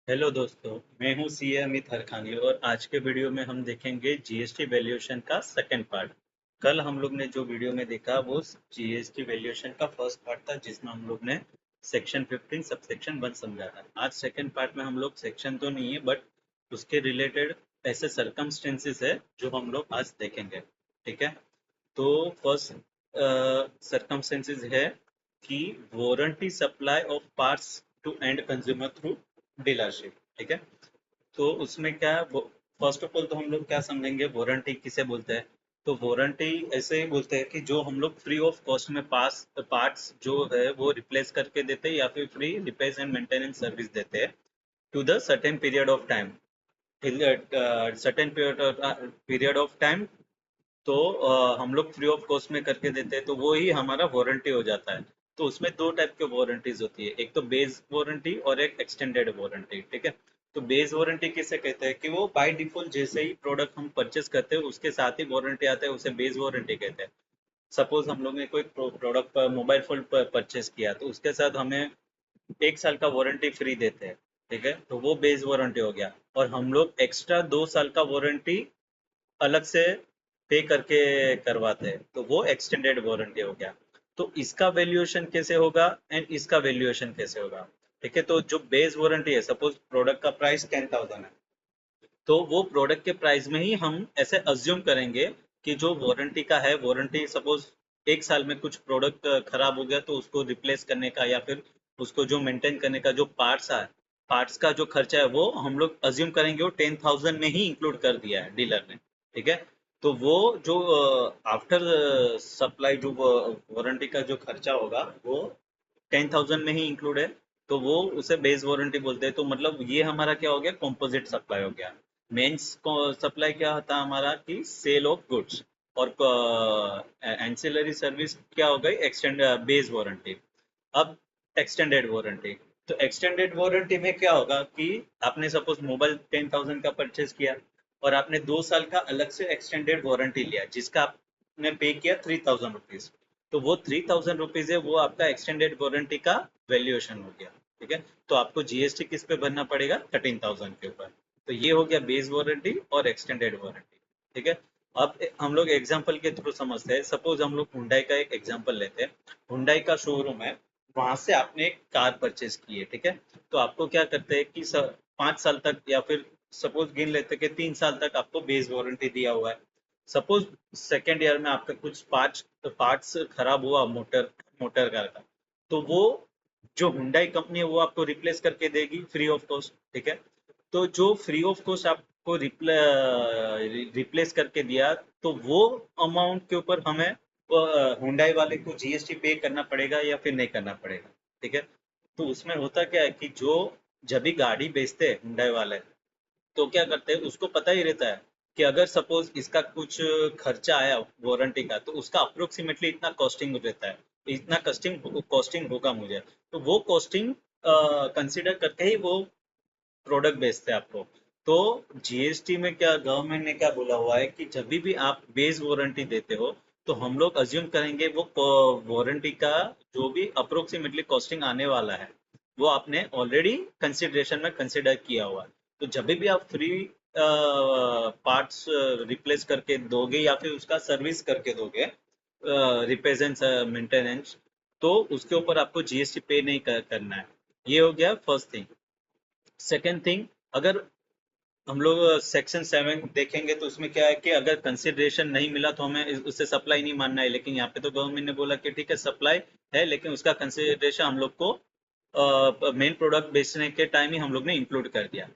Hello दोस्तों, मैं हूं सीए अमित हरखानी और आज के वीडियो में हम देखेंगे जीएसटी वैल्यूएशन का सेकंड पार्ट। कल हम लोग ने जो वीडियो में देखा वो जीएसटी वैल्यूएशन का फर्स्ट पार्ट था जिसमें हम लोग ने सेक्शन 15 सबसेक्शन 1 समझा था। आज सेकंड पार्ट में हम लोग सेक्शन तो नहीं है बट उसके रिलेटेड ऐसे सरकमस्टेंसेस है जो हम लोग आज देखेंगे। ठीक है, तो फर्स्ट सरकमस्टेंसेस है कि warranty supply of parts to end consumer through dealership. ठीक है, तो उसमें क्या फर्स्ट ऑफ ऑल तो हम लोग क्या समझेंगे वारंटी किसे बोलते हैं। तो वारंटी ऐसे ही बोलते हैं कि जो हम लोग फ्री ऑफ कॉस्ट में पास पार्ट्स जो है वो रिप्लेस करके देते हैं या फिर free repair and maintenance service देते हैं to the certain period of time, certain period of time. तो हम लोग फ्री ऑफ कॉस्ट में करके देते हैं तो वो ही हमारा वारंटी हो जाता है। तो उसमें दो टाइप के वारंटीज होती है, एक तो बेस वारंटी और एक एक्सटेंडेड वारंटी। ठीक है, तो बेस वारंटी किसे कहते हैं कि वो बाय डिफॉल्ट जैसे ही प्रोडक्ट हम परचेस करते हैं उसके साथ ही वारंटी आता है, उसे बेस वारंटी कहते हैं। सपोज हम लोग ने कोई प्रोडक्ट मोबाइल फोन परचेस किया तो उसके साथ हमें 1 साल का वारंटी फ्री देते हैं। ठीक है, तो वो बेस वारंटी हो गया। और हम लोग एक्स्ट्रा 2 साल का वारंटी अलग से पे करके करवाते हैं तो वो एक्सटेंडेड वारंटी हो गया। तो इसका वैल्यूएशन कैसे होगा एंड इसका वैल्यूएशन कैसे होगा। ठीक है, तो जो बेस वारंटी है, सपोज प्रोडक्ट का प्राइस 10,000 है, तो वो प्रोडक्ट के प्राइस में ही हम ऐसे अज्यूम करेंगे कि जो वारंटी का है, वारंटी सपोज 1 साल में कुछ प्रोडक्ट खराब हो गया तो उसको रिप्लेस करने का या फिर उसको जो मेंटेन करने का जो पार्ट्स है, पार्ट्स का जो खर्चा है वो हम लोग अज्यूम करेंगे वो 10,000 में ही इंक्लूड कर दिया है डीलर ने। ठीक है, तो वो जो आफ्टर सप्लाई जो वारंटी का जो खर्चा होगा वो 10,000 में ही इंक्लूड है। तो वो उसे बेस वारंटी बोलते हैं। तो मतलब ये हमारा क्या हो गया, कॉम्पोजिट सप्लाई हो गया। मेंस सप्लाई क्या होता है हमारा कि सेल ऑफ गुड्स, और एंसिलरी सर्विस क्या हो गई, एक्सटेंड बेस वारंटी। अब एक्सटेंडेड वारंटी, तो एक्सटेंडेड वारंटी में क्या होगा कि आपने सपोज मोबाइल 10,000 का परचेज किया और आपने 2 साल का अलग से एक्सटेंडेड वारंटी लिया जिसका आपने पे किया 3,000 रुपीज। तो वो 3,000 रुपीज है वो आपका एक्सटेंडेड वारंटी का वैल्यूएशन हो गया। ठीक है, तो आपको जीएसटी किस पे भरना पड़ेगा, 13,000 के ऊपर। तो ये हो गया बेस वारंटी और एक्सटेंडेड वारंटी। ठीक है, अब हम लोग एग्जांपल के थ्रू समझते हैं। सपोज हम लोग हुंडई का एक एग्जांपल लेते हैं। हुंडई का शोरूम है, वहां से आपने एक कार परचेज की है। ठीक है, तो आपको क्या करते हैं कि 5 साल तक या फिर सपोज गिन लेते हैं कि 3 साल तक आपको बेस वारंटी दिया हुआ है। सपोज सेकेंड ईयर में आपका कुछ पार्ट्स खराब हुआ, मोटर मोटर कार का, तो वो जो हुंडई कंपनी है वो आपको रिप्लेस करके देगी फ्री ऑफ कॉस्ट। ठीक है, तो जो फ्री ऑफ कॉस्ट आपको रिप्लेस करके दिया तो वो अमाउंट के ऊपर हमें हुंडई वाले को जीएसटी पे करना पड़ेगा या फिर नहीं करना पड़ेगा। ठीक है, तो उसमें होता क्या है कि जो जब भी गाड़ी बेचते हैं हुंडई वाले, तो क्या करते हैं उसको पता ही रहता है कि अगर सपोज इसका कुछ खर्चा आया वारंटी का तो उसका अप्रोक्सीमेटली इतना कॉस्टिंग रहता है, इतना कॉस्टिंग कॉस्टिंग होगा मुझे। तो वो कॉस्टिंग कंसिडर करके ही वो प्रोडक्ट बेचते हैं आपको। तो जीएसटी में क्या गवर्नमेंट ने क्या बोला हुआ है कि जब भी आप बेस वारंटी देते हो तो हम लोग अज्यूम करेंगे वो वारंटी का जो भी अप्रोक्सीमेटली कॉस्टिंग आने वाला है वो आपने ऑलरेडी कंसिडरेशन में कंसिडर किया हुआ है। तो जब भी आप फ्री पार्ट्स रिप्लेस करके दोगे या फिर उसका सर्विस करके दोगे, रिपेयर एंड मेंटेनेंस, तो उसके ऊपर आपको जीएसटी पे नहीं करना है। ये हो गया फर्स्ट थिंग। सेकेंड थिंग, अगर हम लोग सेक्शन 7 देखेंगे तो उसमें क्या है कि अगर कंसिडरेशन नहीं मिला तो हमें उससे सप्लाई नहीं मानना है। लेकिन यहाँ पे तो गवर्नमेंट ने बोला कि ठीक है सप्लाई है लेकिन उसका कंसिडरेशन हम लोग को मेन प्रोडक्ट बेचने के टाइम ही हम लोग ने इंक्लूड कर दिया।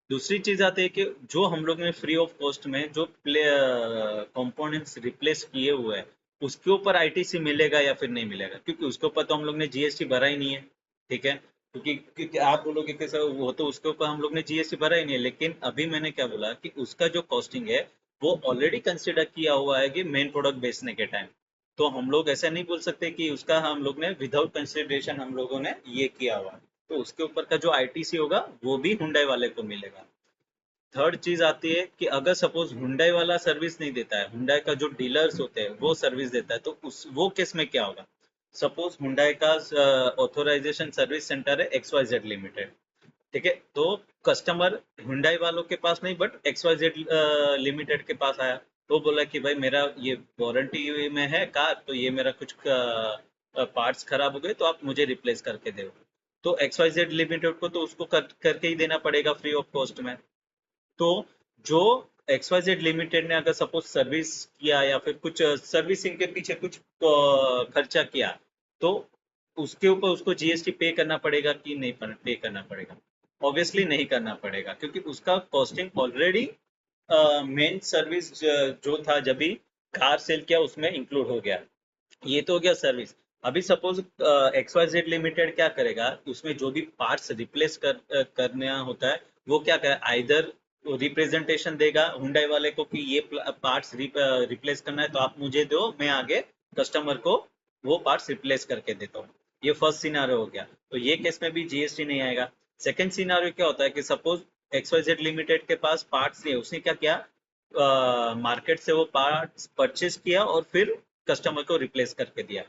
दूसरी चीज आती है कि जो हम लोग ने फ्री ऑफ कॉस्ट में जो कंपोनेंट्स रिप्लेस किए हुए हैं उसके ऊपर आईटीसी मिलेगा या फिर नहीं मिलेगा, क्योंकि उसके ऊपर तो हम लोग ने जीएसटी भरा ही नहीं है। ठीक है, क्योंकि आप बोलोगे कि सर वो तो उसके ऊपर हम लोग ने जीएसटी भरा ही नहीं है, लेकिन अभी मैंने क्या बोला कि उसका जो कॉस्टिंग है वो ऑलरेडी कंसिडर किया हुआ है कि मेन प्रोडक्ट बेचने के टाइम। तो हम लोग ऐसा नहीं बोल सकते कि उसका हम लोग ने विदाउट कंसिडरेशन हम लोगों ने ये किया हुआ है। तो उसके ऊपर का जो आईटीसी होगा वो भी हुंडई वाले को मिलेगा। थर्ड चीज आती है कि अगर सपोज हुंडई वाला सर्विस नहीं देता है, हुंडई का जो डीलर्स होते हैं वो सर्विस देता है, तो उस वो केस में क्या होगा। सपोज हुंडई का ऑथोराइजेशन सर्विस सेंटर है XYZ लिमिटेड। ठीक है, तो कस्टमर हुंडई वालों के पास नहीं बट XYZ लिमिटेड के पास आया। तो बोला कि भाई मेरा ये वारंटी में है कार, तो ये मेरा कुछ पार्ट्स खराब हो गए तो आप मुझे रिप्लेस करके दो। तो XYZ लिमिटेड को तो उसको करके ही देना पड़ेगा फ्री ऑफ कॉस्ट में। तो जो XYZ लिमिटेड ने अगर सपोज सर्विस किया या फिर कुछ सर्विसिंग के पीछे कुछ खर्चा किया, तो उसके ऊपर उसको GST पे करना पड़ेगा कि नहीं पे करना पड़ेगा? ऑब्वियसली नहीं करना पड़ेगा, क्योंकि उसका कॉस्टिंग ऑलरेडी मेन सर्विस जो था जब भी कार सेल किया उसमें इंक्लूड हो गया। ये तो हो गया सर्विस। अभी सपोज XYZ लिमिटेड क्या करेगा, उसमें जो भी पार्ट्स रिप्लेस करना होता है वो क्या करे, आइदर रिप्रेजेंटेशन देगा हुंडई वाले को कि ये पार्ट्स रिप्लेस करना है तो आप मुझे दो, मैं आगे कस्टमर को वो पार्ट्स रिप्लेस करके देता हूँ। ये फर्स्ट सिनारियो हो गया, तो ये केस में भी GST नहीं आएगा। सेकेंड सिनारियो क्या होता है कि सपोज XYZ लिमिटेड के पास पार्ट्स नहीं है, उसने क्या किया, मार्केट से वो पार्ट्स परचेज किया और फिर कस्टमर को रिप्लेस करके दिया।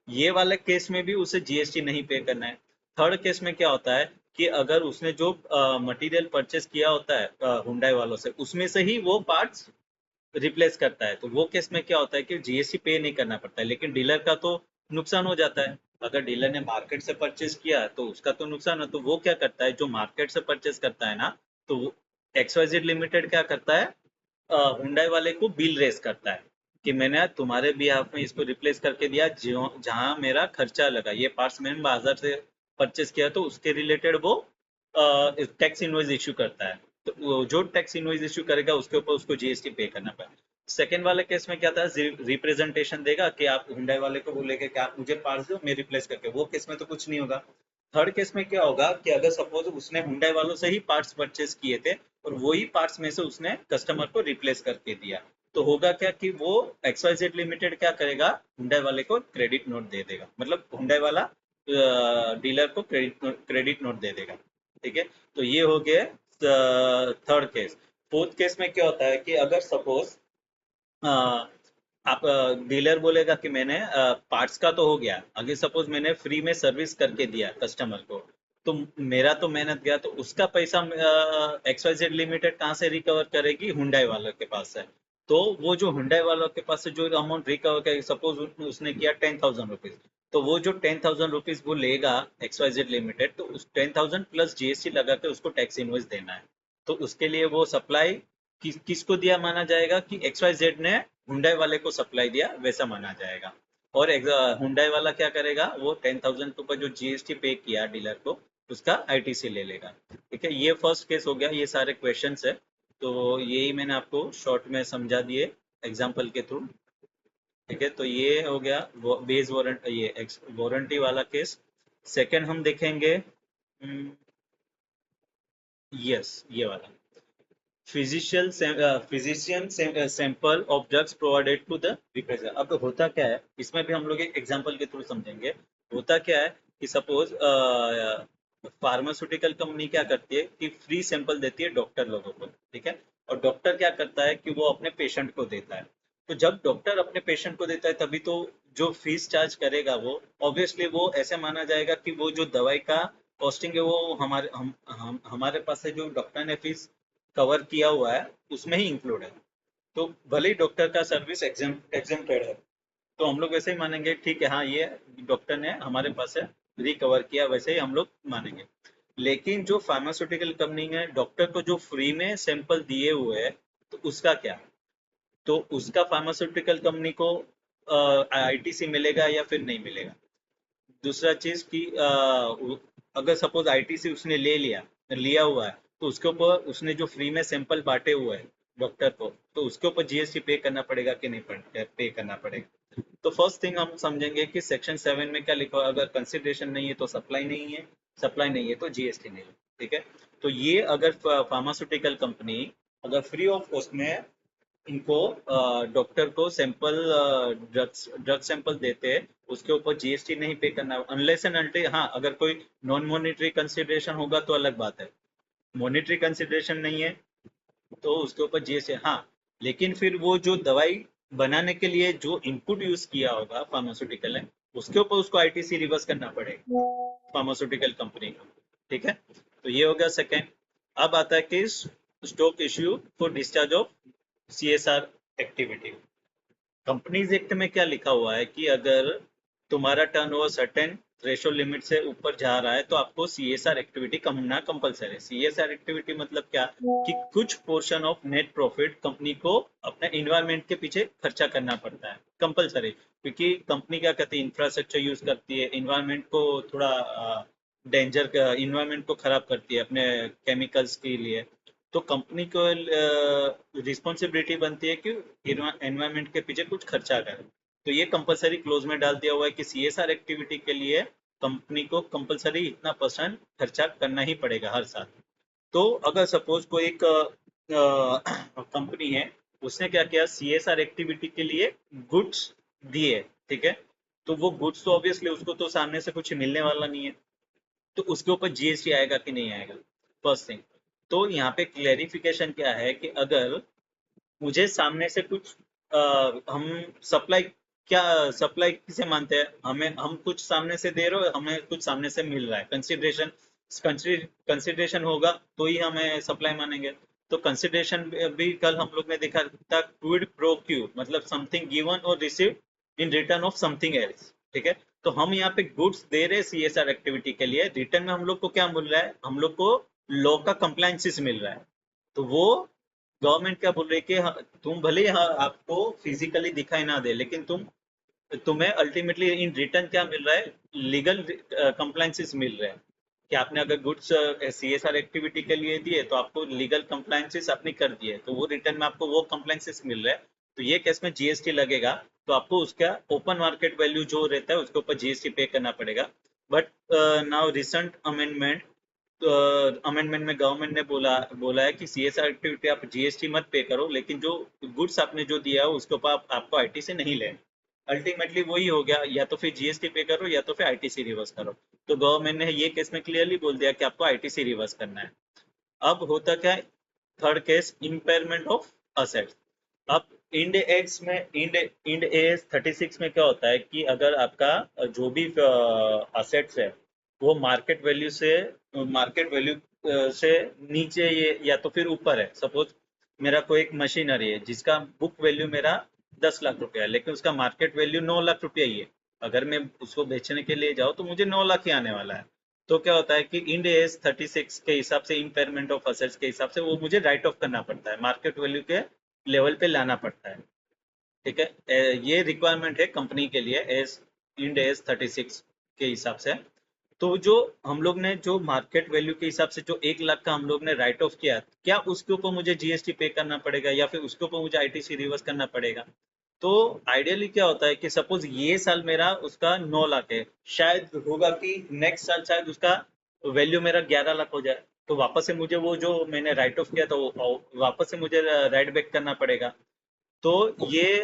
ये वाले केस में भी उसे GST नहीं पे करना है। थर्ड केस में क्या होता है कि अगर उसने जो मटेरियल परचेस किया होता है हुंडई वालों से, उसमें से ही वो पार्ट्स रिप्लेस करता है, तो वो केस में क्या होता है कि GST पे नहीं करना पड़ता है, लेकिन डीलर का तो नुकसान हो जाता है। अगर डीलर ने मार्केट से परचेज किया तो उसका तो नुकसान है, तो वो क्या करता है, जो मार्केट से परचेज करता है ना, तो XYZ लिमिटेड क्या करता है, हुंडई वाले को बिल रेस करता है कि मैंने तुम्हारे बिहाफ में इसको रिप्लेस करके दिया, जो जहां मेरा खर्चा लगा, ये पार्ट्स मैंने बाजार से परचेस किया तो उसके रिलेटेड वो टैक्स इनवॉइस इश्यू करता है। तो जो टैक्स इनवॉइस इश्यू करेगा उसके ऊपर उसको GST पे करना पड़ेगा। सेकेंड वाले केस में क्या था, रिप्रेजेंटेशन देगा कि आप हुंडई वाले को बोलेगे कि आप मुझे पार्ट्स दो, मैं रिप्लेस करके, वो केस में तो कुछ नहीं होगा। थर्ड केस में क्या होगा कि अगर सपोज उसने हुंडई वालों से ही पार्ट्स परचेस किए थे और वही पार्ट्स में से उसने कस्टमर को रिप्लेस करके दिया, तो होगा क्या कि वो XYZ लिमिटेड क्या करेगा, हुंडई वाले को क्रेडिट नोट दे देगा, मतलब हुंडई वाला डीलर को क्रेडिट नोट दे देगा। ठीक है, तो ये हो गया थर्ड केस। फोर्थ केस में क्या होता है कि अगर सपोज आप डीलर बोलेगा कि मैंने पार्ट्स का तो हो गया, अगर सपोज मैंने फ्री में सर्विस करके दिया कस्टमर को, तो मेरा तो मेहनत गया, तो उसका पैसा XYZ लिमिटेड कहाँ से रिकवर करेगी, हुंडई वालों के पास से। तो वो जो हुंडई वालों के पास से जो अमाउंट रिकवर करेगी, सपोज उसने किया 10,000 रुपीज, तो वो जो 10,000 रुपीज वो लेगा XYZ लिमिटेड, तो उस 10,000 प्लस GST लगा के उसको टैक्स इनवॉइस देना है। तो उसके लिए वो सप्लाई किसको दिया माना जाएगा कि XYZ ने हुंडई वाले को सप्लाई दिया, वैसा माना जाएगा। और हुंडई वाला क्या करेगा, वो 10,000 के ऊपर जो GST पे किया डीलर को, उसका ITC ले लेगा। ठीक है, ये फर्स्ट केस हो गया, ये सारे क्वेश्चंस है, तो यही मैंने आपको शॉर्ट में समझा दिए एग्जाम्पल के थ्रू। ठीक है, तो ये हो गया बेस वारंट, ये वारंटी वाला केस। सेकंड हम देखेंगे, यस ये वाला, physician sample of drugs provided to the represent. अब होता क्या है, इसमें भी हम लोग एक एग्जांपल के थ्रू समझेंगे। होता क्या है कि सपोज फार्मास्यूटिकल कंपनी क्या करती है कि फ्री सैंपल देती है डॉक्टर लोगों को। ठीक है, और डॉक्टर क्या करता है कि वो अपने पेशेंट को देता है। तो जब डॉक्टर अपने पेशेंट को देता है तभी तो जो फीस चार्ज करेगा वो ऑब्वियसली वो ऐसे माना जाएगा कि वो जो दवाई का कॉस्टिंग है वो हमारे पास से जो डॉक्टर ने फीस कवर किया हुआ है उसमें ही इंक्लूड है। तो भले ही डॉक्टर का सर्विस एग्जेम्प्टेड है, तो हम लोग वैसे ही मानेंगे, ठीक है हाँ ये डॉक्टर ने हमारे पास से रिकवर किया, वैसे ही हम लोग मानेंगे। लेकिन जो फार्मास्यूटिकल कंपनी है डॉक्टर को जो फ्री में सैंपल दिए हुए है, तो उसका क्या, तो उसका फार्मास्यूटिकल कंपनी को ITC मिलेगा या फिर नहीं मिलेगा। दूसरा चीज कि अगर सपोज ITC उसने ले लिया लिया हुआ है, तो उसके ऊपर उसने जो फ्री में सैंपल बांटे हुए हैं डॉक्टर को, तो उसके ऊपर GST पे करना पड़ेगा कि नहीं पे करना पड़ेगा। तो फर्स्ट थिंग हम समझेंगे कि सेक्शन 7 में क्या लिखा है, अगर कंसिडरेशन नहीं है तो सप्लाई नहीं है, सप्लाई नहीं है तो GST नहीं है। ठीक है, तो ये अगर फार्मास्यूटिकल कंपनी अगर फ्री ऑफ कॉस्ट में इनको डॉक्टर को सैंपल ड्रग सैंपल देते हैं, उसके ऊपर GST नहीं पे करना अनलेस एंड अनटिल, हाँ अगर कोई नॉन मॉनिटरी कंसिडरेशन होगा तो अलग बात है। मॉनिटरी कंसिडरेशन नहीं है तो उसके ऊपर GST, हाँ। लेकिन फिर वो जो दवाई बनाने के लिए जो इनपुट यूज किया होगा फार्मास्यूटिकल है, उसके ऊपर उसको ITC रिवर्स करना पड़ेगा फार्मास्यूटिकल कंपनी को। ठीक है, तो ये हो गया सेकेंड। अब आता है कि stock issue for discharge of CSR activity. Companies act में क्या लिखा हुआ है कि अगर तुम्हारा टर्नओवर सर्टेन थ्रेशोल्ड लिमिट से ऊपर जा रहा है तो आपको CSR एक्टिविटी करना कंपलसरी है। CSR एक्टिविटी मतलब क्या कि कुछ portion of net profit company को अपने इन्वायरमेंट के पीछे खर्चा करना पड़ता है कंपलसरी, क्योंकि कंपनी क्या करती है, इंफ्रास्ट्रक्चर यूज करती है, इन्वायरमेंट को थोड़ा डेंजर, इन्वायरमेंट को खराब करती है अपने केमिकल्स के लिए। तो कंपनी को रिस्पॉन्सिबिलिटी बनती है कि एनवायरमेंट के पीछे कुछ खर्चा करे। तो ये कंपलसरी क्लोज में डाल दिया हुआ है कि CSR एक्टिविटी के लिए कंपनी को कंपलसरी इतना % खर्चा करना ही पड़ेगा हर साल। तो अगर सपोज कोई एक कंपनी है, उसने क्या किया, CSR एक्टिविटी के लिए गुड्स दिए, ठीक है, तो वो गुड्स तो ऑब्वियसली उसको तो सामने से कुछ मिलने वाला नहीं है, तो उसके ऊपर GST आएगा कि नहीं आएगा, फर्स्ट थिंग। तो यहाँ पे क्लेरिफिकेशन क्या है कि अगर मुझे सामने से कुछ हम सप्लाई, क्या सप्लाई किसे मानते हैं, हमें, हम कुछ सामने से दे रहे हो, हमें कुछ सामने से मिल रहा है, कंसिडरेशन, कंसिडरेशन होगा तो ही हमें सप्लाई मानेंगे। तो कंसिडरेशन भी कल हम लोग ने देखा था, क्विड प्रो क्यू मतलब समथिंग गिवन और receive in return of something else, ठीक है। तो हम यहाँ पे गुड्स दे रहे हैं CSR एक्टिविटी के लिए, रिटर्न में हम लोग को क्या मिल रहा है, हम लोग को लॉ का कंप्लायंसेस मिल रहा है। तो वो गवर्नमेंट क्या बोल रही है कि तुम भले ही आपको फिजिकली दिखाई ना दे, लेकिन तुम्हें अल्टीमेटली इन रिटर्न क्या मिल रहा है, लीगल कंप्लायंसेस मिल रहे हैं। कि आपने अगर गुड्स CSR एक्टिविटी के लिए दिए तो आपको लीगल कंप्लायंसेस आपने कर दिए, तो वो रिटर्न में आपको वो कंप्लायंसेस मिल रहे हैं। तो ये केस में GST लगेगा, तो आपको उसका ओपन मार्केट वैल्यू जो रहता है उसके ऊपर GST पे करना पड़ेगा। But now recent amendment, amendment में गवर्नमेंट ने बोला बोला है कि CSR एक्टिविटी आप GST मत पे करो, लेकिन जो गुड्स आपने जो दिया है उसके ऊपर आपको ITC नहीं लेना। अल्टीमेटली वही हो गया, या तो फिर GST पे करो या तो फिर ITC रिवर्स करो। तो गवर्नमेंट ने ये केस में क्लियरली बोल दिया कि आपको ITC रिवर्स करना है। अब होता क्या है, third case, impairment of assets. अब इंड एस 36 में क्या होता है कि अगर आपका जो भी असेट्स है वो मार्केट वैल्यू से नीचे ये या तो फिर ऊपर है। सपोज मेरा कोई एक मशीनरी है जिसका बुक वैल्यू मेरा 10 लाख रुपया है, लेकिन उसका मार्केट वैल्यू 9 लाख रुपया ही है। अगर मैं उसको बेचने के लिए जाऊँ तो मुझे 9 लाख ही आने वाला है। तो क्या होता है कि इंड एस 36 के हिसाब से, इम्पेयरमेंट ऑफ असेट्स के हिसाब से, वो मुझे राइट ऑफ करना पड़ता है, मार्केट वैल्यू के लेवल पे लाना पड़ता है, ठीक है। ये रिक्वायरमेंट है कंपनी के लिए एस इंड एस 36 के हिसाब से। तो जो हम लोग ने जो मार्केट वैल्यू के हिसाब से जो 1 लाख का हम लोग ने राइट ऑफ किया, क्या उसके ऊपर मुझे GST पे करना पड़ेगा या फिर उसके ऊपर मुझे ITC रिवर्स करना पड़ेगा? तो आइडियली क्या होता है कि सपोज ये साल मेरा उसका 9 लाख है, शायद होगा कि नेक्स्ट साल शायद उसका वैल्यू मेरा 11 लाख हो जाए, तो वापस से मुझे वो जो मैंने राइट ऑफ किया था वो वापस से मुझे राइट बैक करना पड़ेगा। तो ये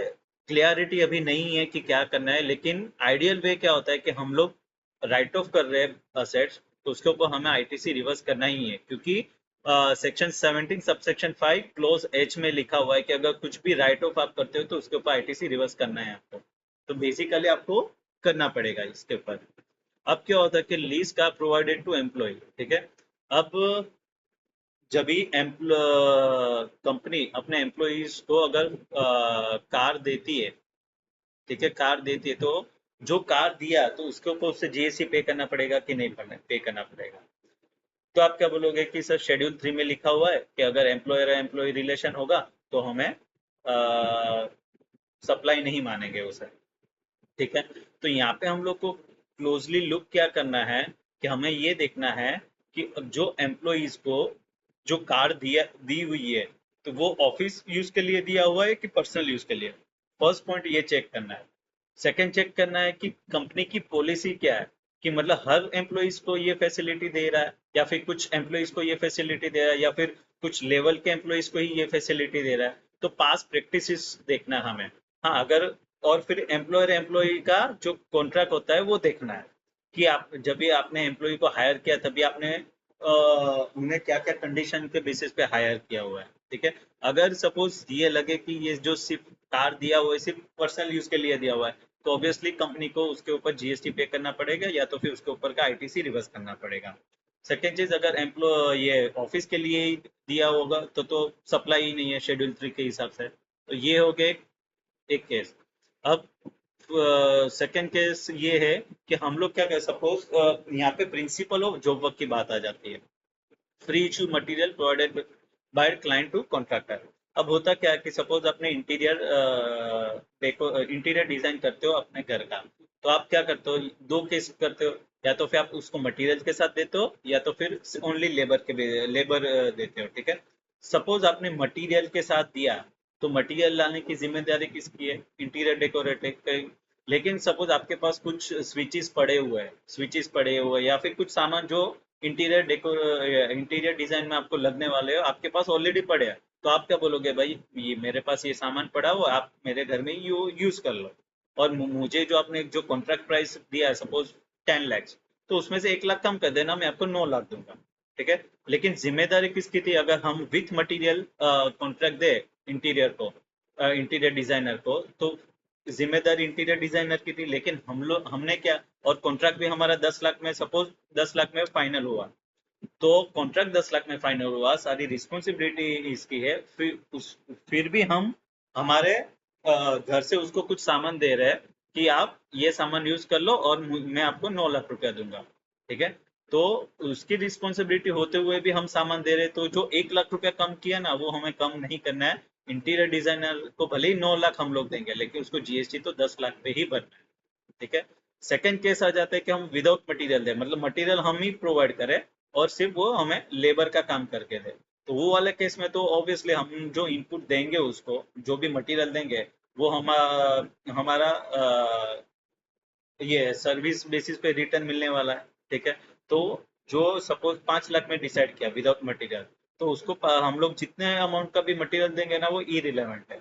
क्लियरिटी अभी नहीं है कि क्या करना है, लेकिन आइडियल वे क्या होता है कि हम लोग राइट ऑफ कर रहे हैं असेट्स, तो उसके ऊपर हमें ITC रिवर्स करना ही है, क्योंकि सेक्शन 17 सबसेक्शन 5 क्लोज H में लिखा हुआ है कि अगर कुछ भी राइट ऑफ आप करते हो तो उसके ऊपर ITC रिवर्स करना है आपको। तो बेसिकली आपको करना पड़ेगा इसके ऊपर। अब क्या होता है कि लीज का प्रोवाइडेड टू एम्प्लॉय, ठीक है। अब जब भी कंपनी अपने एम्प्लॉयज को अगर कार देती है, ठीक है, कार देती है, तो जो कार दिया तो उसके ऊपर उससे GST पे करना पड़ेगा कि नहीं पे करना पड़ेगा? तो आप क्या बोलोगे कि सर शेड्यूल 3 में लिखा हुआ है कि अगर एम्प्लॉयर एम्प्लॉय रिलेशन होगा तो हमें सप्लाई नहीं मानेंगे उसे, ठीक है। तो यहाँ पे हम लोग को क्लोजली लुक क्या करना है कि हमें ये देखना है कि जो एम्प्लॉइज को जो कार दिया दी हुई है तो वो ऑफिस यूज के लिए दिया हुआ है कि पर्सनल यूज के लिए। फर्स्ट पॉइंट ये चेक करना है। सेकंड चेक करना है कि कंपनी की पॉलिसी क्या है, कि मतलब हर एम्प्लॉइज को ये फैसिलिटी दे रहा है या फिर कुछ एम्प्लॉइज को ये फैसिलिटी दे रहा है या फिर कुछ लेवल के एम्प्लॉइज को ही ये फैसिलिटी दे रहा है। तो पास प्रैक्टिसेस देखना है हमें। हाँ, अगर, और फिर एम्प्लॉयर एम्प्लॉय का जो कॉन्ट्रैक्ट होता है वो देखना है कि आप जब भी आपने एम्प्लॉय को हायर किया तभी आपने उन्हें क्या क्या कंडीशन के बेसिस पे हायर किया हुआ है, ठीक है। अगर सपोज ये लगे कि ये जो सिर्फ कार दिया हुआ है सिर्फ पर्सनल यूज के लिए दिया हुआ है, तो ऑब्वियसली कंपनी को उसके ऊपर GST पे करना पड़ेगा या तो फिर उसके ऊपर का ITC रिवर्स करना पड़ेगा। सेकेंड चीज, अगर एम्प्लॉय ये ऑफिस के लिए ही दिया होगा तो सप्लाई ही नहीं है शेड्यूल 3 के हिसाब से। तो ये हो गया एक केस। अब सेकेंड केस ये है कि हम लोग क्या कर, सपोज यहाँ पे प्रिंसिपल ऑफ जॉब वर्क की बात आ जाती है। Free issue material provided by client to contractor. अब होता क्या है कि सपोज अपने इंटीरियर डिजाइन करते हो अपने घर का, तो आप क्या करते हो, दो केस करते हो। या तो फिर आप उसको मटेरियल के साथ देते हो, या तो फिर ओनली लेबर देते हो, ठीक है। सपोज आपने मटेरियल के साथ दिया, तो मटेरियल लाने की जिम्मेदारी किसकी है, इंटीरियर डेकोरेटर की। लेकिन सपोज आपके पास कुछ स्विचेस पड़े हुए या फिर कुछ सामान जो इंटीरियर डिजाइन में आपको लगने वाले हो, आपके पास ऑलरेडी पड़े हैं। तो आप क्या बोलोगे, भाई ये मेरे पास ये सामान पड़ा हुआ, आप मेरे घर में यूज कर लो। और मुझे जो आपने जो कॉन्ट्रैक्ट प्राइस दिया है सपोज 10 लाख, तो उसमें से 1 लाख कम कर देना, मैं आपको 9 लाख दूंगा, ठीक है। लेकिन जिम्मेदारी किसकी थी, अगर हम with material contract they interior को, इंटीरियर डिजाइनर को, तो जिम्मेदारी इंटीरियर डिजाइनर की थी। लेकिन हमने क्या, और कॉन्ट्रैक्ट भी हमारा 10 लाख में, सपोज 10 लाख में फाइनल हुआ, तो कॉन्ट्रैक्ट 10 लाख में फाइनल हुआ, सारी रिस्पॉन्सिबिलिटी इसकी है। फिर भी हम हमारे घर से उसको कुछ सामान दे रहे हैं कि आप ये सामान यूज कर लो और मैं आपको 9 लाख रुपया दूंगा, ठीक है। तो उसकी रिस्पॉन्सिबिलिटी होते हुए भी हम सामान दे रहे, तो जो 1 लाख रुपया कम किया ना, वो हमें कम नहीं करना है। इंटीरियर डिजाइनर को भले ही 9 लाख हम लोग देंगे, लेकिन उसको जीएसटी तो 10 लाख पे ही भरना है, ठीक है। सेकंड केस आ जाता है कि हम विदाउट मटेरियल दे, मतलब मटेरियल हम ही प्रोवाइड करें और सिर्फ वो हमें लेबर का काम करके दे। तो वो वाले केस में तो ऑब्वियसली हम जो इनपुट देंगे उसको, जो भी मटेरियल देंगे, वो हमारा ये सर्विस बेसिस पे रिटर्न मिलने वाला है, ठीक है। तो जो सपोज 5 लाख में डिसाइड किया विदाउट मटेरियल, तो उसको हम लोग जितने अमाउंट का भी मटेरियल देंगे ना, वो इरिलेवेंट है,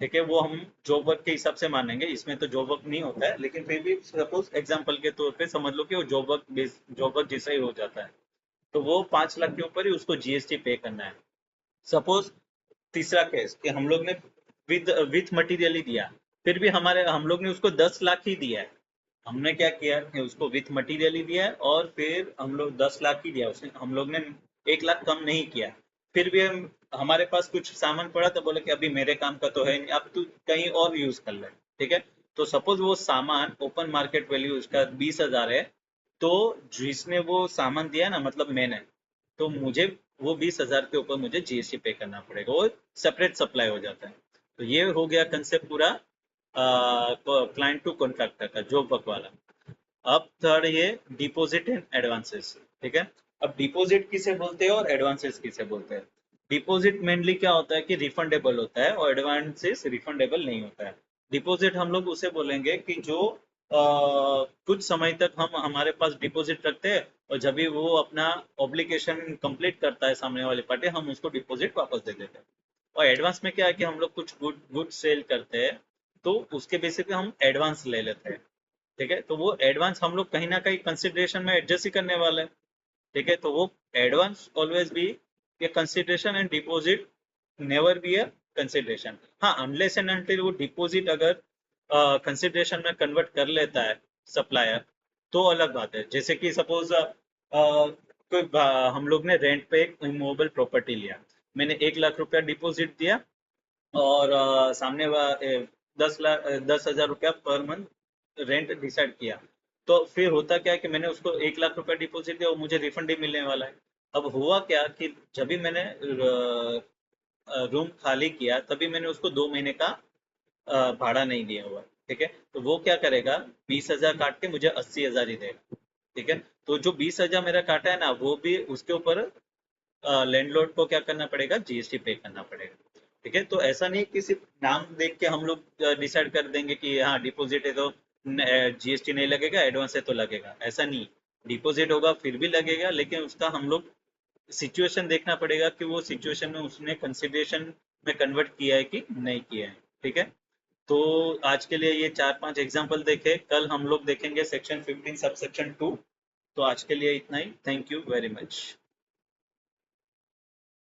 ठीक है। वो हम जॉब वर्क के हिसाब से मानेंगे, इसमें तो जॉब वर्क नहीं होता है, लेकिन फिर भी सपोज एग्जांपल के तौर पे समझ लो कि वो जॉब वर्क जैसा ही हो जाता है। तो वो 5 लाख के ऊपर ही उसको जीएसटी पे करना है। सपोज तीसरा केस कि हम लोग ने विथ मटेरियल ही दिया, फिर भी हम लोग ने उसको 10 लाख ही दिया है। हमने क्या किया कि उसको विथ मटेरियल ही दिया है, और फिर हम लोग 10 लाख ही दिया, उसने हम लोग ने 1 लाख कम नहीं किया। फिर भी हमारे पास कुछ सामान पड़ा, तो बोले कि अभी मेरे काम का तो है नहीं, अब तू कहीं और यूज कर ले, ठीक है। तो सपोज वो सामान ओपन मार्केट वैल्यू उसका 20,000 है, तो जिसने वो सामान दिया ना, मतलब मैंने, तो मुझे वो 20,000 के ऊपर मुझे जीएसटी पे करना पड़ेगा, वो सेपरेट सप्लाई हो जाता है। तो ये हो गया कंसेप्ट पूरा क्लाइंट टू कॉन्ट्रैक्टर का जॉब वर्क वाला। अब थर्ड ये डिपॉजिट एंड एडवांसेस, ठीक है। अब डिपॉजिट किसे बोलते हैं और एडवांसेस किसे बोलते हैं। डिपॉजिट मेनली क्या होता है कि रिफंडेबल होता है, और एडवांसेस रिफंडेबल नहीं होता है। डिपॉजिट हम लोग उसे बोलेंगे कि जो कुछ समय तक हम हमारे पास डिपॉजिट रखते हैं, और जब भी वो अपना ऑब्लिगेशन कंप्लीट करता है सामने वाले पार्टी, हम उसको डिपॉजिट वापस दे देते हैं। और एडवांस में क्या है कि हम लोग कुछ गुड सेल करते हैं, तो उसके बेसिस पे हम एडवांस ले लेते हैं, ठीक है। तो वो एडवांस हम लोग कहीं ना कहीं कंसिडरेशन में एडजस्ट ही करने वाले हैं, ठीक है। तो वो advance always be A consideration and deposit never be a consideration. हाँ, अनलेस एंड अनटिल वो डिपॉजिट अगर कंसिडरेशन में कन्वर्ट कर लेता है सप्लायर, तो अलग बात है। जैसे कि सपोज कोई हम लोग ने रेंट पे एक इमूवेबल प्रॉपर्टी लिया, मैंने 1 लाख रुपया डिपॉजिट दिया, और सामने 10,000 रुपया पर मंथ रेंट डिसाइड किया। तो फिर होता क्या है कि मैंने उसको 1 लाख रुपया डिपॉजिट दिया और मुझे रिफंड ही मिलने वाला है। अब हुआ क्या कि जब भी मैंने रूम खाली किया, तभी मैंने उसको 2 महीने का भाड़ा नहीं दिया हुआ, ठीक है। तो वो क्या करेगा, 20,000 काट के मुझे 80,000 ही देगा, ठीक है। तो जो 20,000 मेरा काटा है ना, वो भी उसके ऊपर लैंडलॉर्ड को क्या करना पड़ेगा, जीएसटी पे करना पड़ेगा, ठीक है। तो ऐसा नहीं कि सिर्फ नाम देख के हम लोग डिसाइड कर देंगे कि हाँ डिपॉजिट है तो जीएसटी नहीं लगेगा, एडवांस है तो लगेगा, ऐसा नहीं। डिपॉजिट होगा फिर भी लगेगा, लेकिन उसका हम लोग सिचुएशन देखना पड़ेगा कि वो सिचुएशन में उसने कंसिडरेशन में कन्वर्ट किया है कि नहीं किया है, ठीक है। तो आज के लिए ये 4-5 एग्जाम्पल देखे, कल हम लोग देखेंगे सेक्शन 15 सब सेक्शन 2। तो आज के लिए इतना ही, थैंक यू वेरी मच।